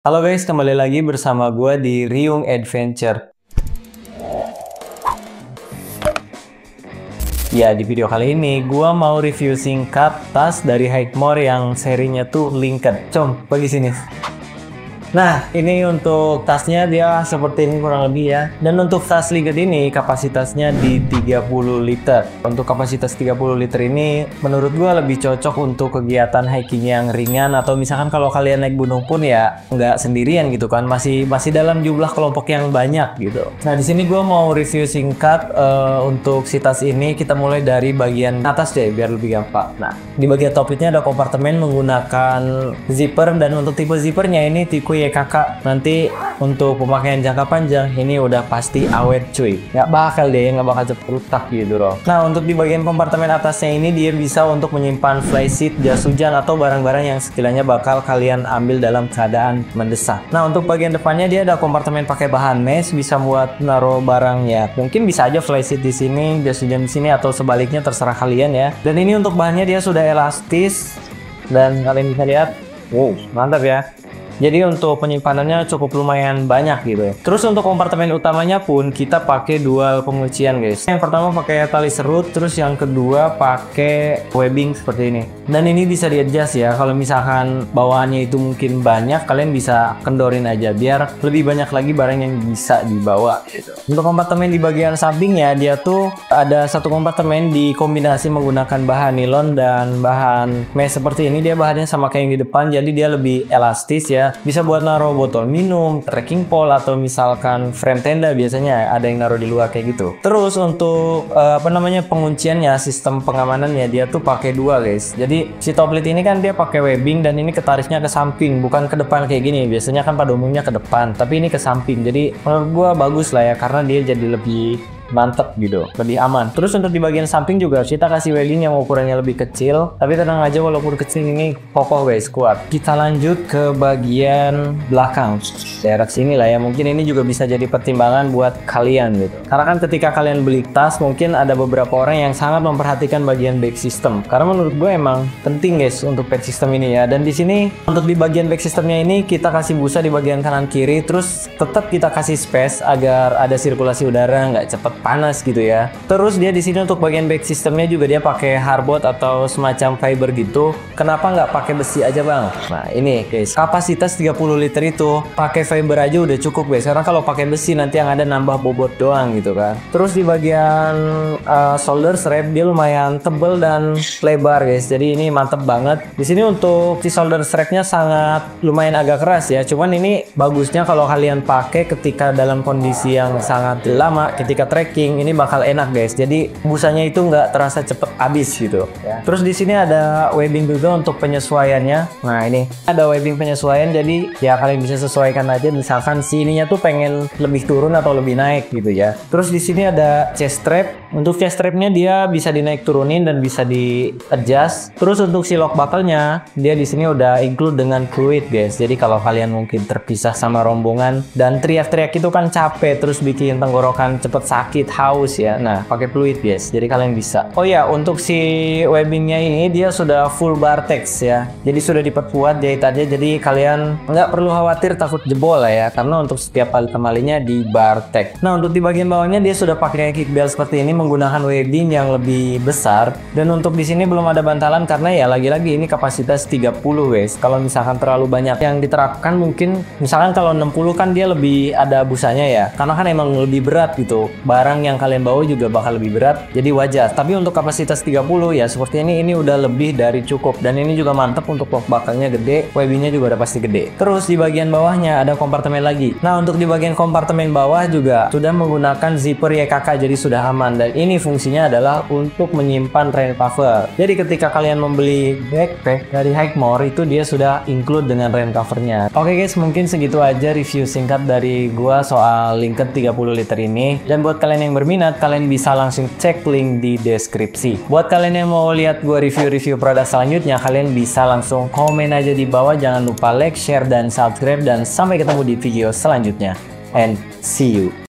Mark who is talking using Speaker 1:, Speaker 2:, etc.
Speaker 1: Halo guys, kembali lagi bersama gue di Ryung Adventure. Ya, di video kali ini gue mau review singkat tas dari Hikmore yang serinya tuh Linked. Com, pergi sini. Nah, ini untuk tasnya dia seperti ini kurang lebih ya. Dan untuk tas Linked ini kapasitasnya di 30 liter. Untuk kapasitas 30 liter ini menurut gua lebih cocok untuk kegiatan hiking yang ringan, atau misalkan kalau kalian naik gunung pun ya nggak sendirian gitu kan, masih dalam jumlah kelompok yang banyak gitu. Nah, di sini gua mau review singkat untuk si tas ini. Kita mulai dari bagian atas deh biar lebih gampang. Nah, di bagian top ini ada kompartemen menggunakan zipper, dan untuk tipe zippernya ini tipe YKK. Nanti untuk pemakaian jangka panjang ini udah pasti awet cuy, nggak bakal cepet rusak gitu loh. Nah, untuk di bagian kompartemen atasnya ini dia bisa untuk menyimpan flysheet, jas hujan, atau barang-barang yang sekiranya bakal kalian ambil dalam keadaan mendesak. Nah, untuk bagian depannya dia ada kompartemen pakai bahan mesh, bisa buat naruh barang ya. Mungkin bisa aja flysheet di sini, jas hujan di sini, atau sebaliknya terserah kalian ya. Dan ini untuk bahannya dia sudah elastis dan kalian bisa lihat, wow, mantap ya. Jadi untuk penyimpanannya cukup lumayan banyak gitu ya. Terus untuk kompartemen utamanya pun kita pakai dual penguncian guys. Yang pertama pakai tali serut, terus yang kedua pakai webbing seperti ini. Dan ini bisa di-adjust ya. Kalau misalkan bawaannya itu mungkin banyak, kalian bisa kendorin aja biar lebih banyak lagi barang yang bisa dibawa gitu. Untuk kompartemen di bagian sampingnya dia tuh ada satu kompartemen dikombinasi menggunakan bahan nilon dan bahan mesh seperti ini. Dia bahannya sama kayak yang di depan, jadi dia lebih elastis ya. Bisa buat naruh botol minum, trekking pole, atau misalkan frame tenda, biasanya ada yang naruh di luar kayak gitu. Terus untuk pengunciannya, sistem pengamanannya dia tuh pakai dua guys. Jadi si top lid ini kan dia pakai webbing, dan ini ketariknya ke samping, bukan ke depan kayak gini. Biasanya kan pada umumnya ke depan, tapi ini ke samping. Jadi menurut gua bagus lah ya, karena dia jadi lebih mantep gitu, lebih aman. Terus untuk di bagian samping juga kita kasih webbing yang ukurannya lebih kecil, tapi tenang aja, walaupun kecil ini kokoh guys, kuat. Kita lanjut ke bagian belakang, daerah sini lah ya. Mungkin ini juga bisa jadi pertimbangan buat kalian gitu, karena kan ketika kalian beli tas mungkin ada beberapa orang yang sangat memperhatikan bagian back system, karena menurut gue emang penting guys untuk back system ini ya. Dan di sini untuk di bagian back systemnya ini kita kasih busa di bagian kanan kiri, terus tetap kita kasih space agar ada sirkulasi udara, nggak cepet panas gitu ya. Terus dia di sini untuk bagian back systemnya juga dia pakai hardboard atau semacam fiber gitu. Kenapa nggak pakai besi aja bang? Nah ini guys, kapasitas 30 liter itu pakai fiber aja udah cukup guys, karena kalau pakai besi nanti yang ada nambah bobot doang gitu kan. Terus di bagian shoulder strap dia lumayan tebel dan lebar guys, jadi ini mantep banget. Di sini untuk si shoulder strapnya sangat lumayan agak keras ya, cuman ini bagusnya kalau kalian pakai ketika dalam kondisi yang sangat lama, ketika trekking ini bakal enak guys. Jadi busanya itu nggak terasa cepet habis gitu ya. Terus di sini ada webbing juga untuk penyesuaiannya. Nah ini ada webbing penyesuaian, jadi ya kalian bisa sesuaikan aja. Misalkan si ininya tuh pengen lebih turun atau lebih naik gitu ya. Terus di sini ada chest strap. Untuk chest strapnya dia bisa dinaik turunin dan bisa di adjust. Terus untuk si lock buckle-nya dia di sini udah include dengan fluid guys. Jadi kalau kalian mungkin terpisah sama rombongan dan teriak-teriak itu kan capek, terus bikin tenggorokan cepet sakit, haus ya. Nah pakai fluid guys, jadi kalian bisa. Oh ya, untuk si webbingnya ini dia sudah full Bartex ya, jadi sudah diperkuat jahitannya, jadi kalian nggak perlu khawatir takut jebol lah ya, karena untuk setiap kalinya di Bartex. Nah untuk di bagian bawahnya dia sudah pakai kick belt seperti ini menggunakan webbing yang lebih besar, dan untuk di sini belum ada bantalan karena ya lagi-lagi ini kapasitas 30 guys. Kalau misalkan terlalu banyak yang diterapkan, mungkin misalkan kalau 60 kan dia lebih ada busanya ya, karena kan emang lebih berat gitu, barang yang kalian bawa juga bakal lebih berat, jadi wajar. Tapi untuk kapasitas 30 ya seperti ini udah lebih dari cukup. Dan ini juga mantep untuk lock buckle-nya gede, webbingnya juga udah pasti gede. Terus di bagian bawahnya ada kompartemen lagi. Nah untuk di bagian kompartemen bawah juga sudah menggunakan zipper YKK, jadi sudah aman. Dan ini fungsinya adalah untuk menyimpan rain cover. Jadi ketika kalian membeli backpack dari Hikmore itu dia sudah include dengan rain covernya. Oke guys, mungkin segitu aja review singkat dari gua soal Linked 30 liter ini. Dan buat kalian yang berminat, kalian bisa langsung cek link di deskripsi. Buat kalian yang mau lihat gue review-review produk selanjutnya, kalian bisa langsung komen aja di bawah. Jangan lupa like, share, dan subscribe. Dan sampai ketemu di video selanjutnya. And see you.